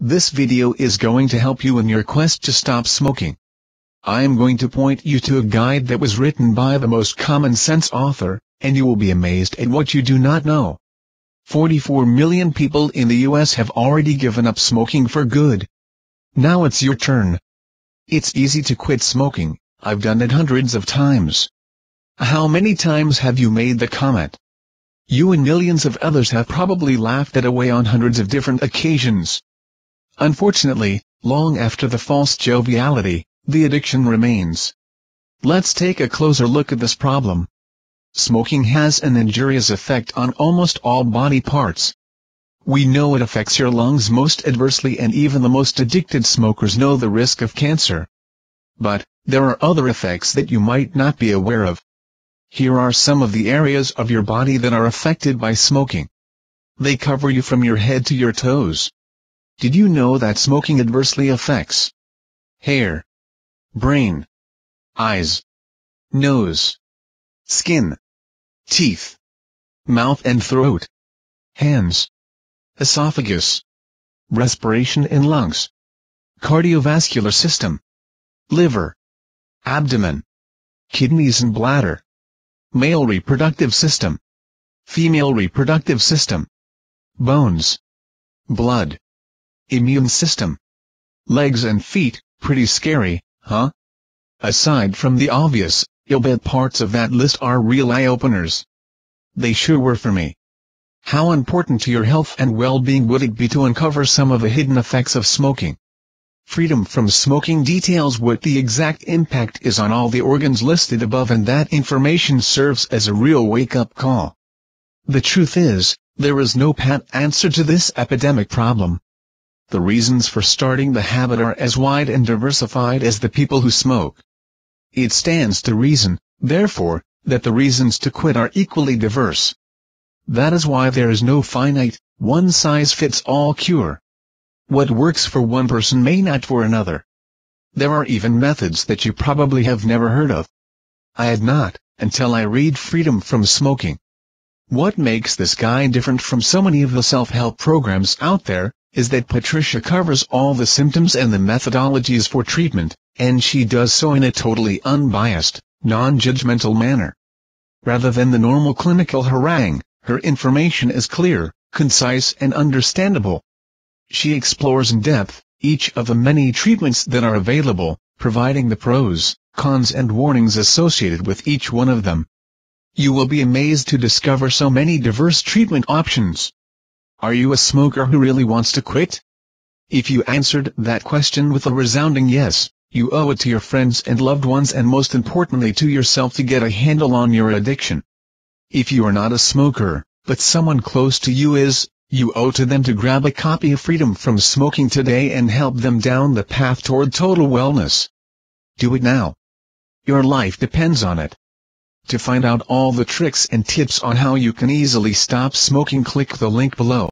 This video is going to help you in your quest to stop smoking. I am going to point you to a guide that was written by the most common sense author, and you will be amazed at what you do not know. 44 million people in the US have already given up smoking for good. Now it's your turn. It's easy to quit smoking. I've done it hundreds of times. How many times have you made the comment? You and millions of others have probably laughed it away on hundreds of different occasions. Unfortunately, long after the false joviality, the addiction remains. Let's take a closer look at this problem. Smoking has an injurious effect on almost all body parts. We know it affects your lungs most adversely, and even the most addicted smokers know the risk of cancer. But there are other effects that you might not be aware of. Here are some of the areas of your body that are affected by smoking. They cover you from your head to your toes. Did you know that smoking adversely affects hair, brain, eyes, nose, skin, teeth, mouth and throat, hands, esophagus, respiration and lungs, cardiovascular system, liver, abdomen, kidneys and bladder, male reproductive system, female reproductive system, bones, blood, immune system, legs and feet. Pretty scary, huh? Aside from the obvious, you'll bet parts of that list are real eye-openers. They sure were for me. How important to your health and well-being would it be to uncover some of the hidden effects of smoking? Freedom from Smoking details what the exact impact is on all the organs listed above, and that information serves as a real wake-up call. The truth is, there is no pat answer to this epidemic problem. The reasons for starting the habit are as wide and diversified as the people who smoke. It stands to reason, therefore, that the reasons to quit are equally diverse. That is why there is no finite, one-size-fits-all cure. What works for one person may not for another. There are even methods that you probably have never heard of. I had not, until I read Freedom from Smoking. What makes this guide different from so many of the self-help programs out there is that Patricia covers all the symptoms and the methodologies for treatment, and she does so in a totally unbiased, non-judgmental manner. Rather than the normal clinical harangue, her information is clear, concise and understandable. She explores in depth each of the many treatments that are available, providing the pros, cons and warnings associated with each one of them. You will be amazed to discover so many diverse treatment options. Are you a smoker who really wants to quit? If you answered that question with a resounding yes, you owe it to your friends and loved ones, and most importantly to yourself, to get a handle on your addiction. If you are not a smoker, but someone close to you is, you owe to them to grab a copy of Freedom from Smoking today and help them down the path toward total wellness. Do it now. Your life depends on it. To find out all the tricks and tips on how you can easily stop smoking, click the link below.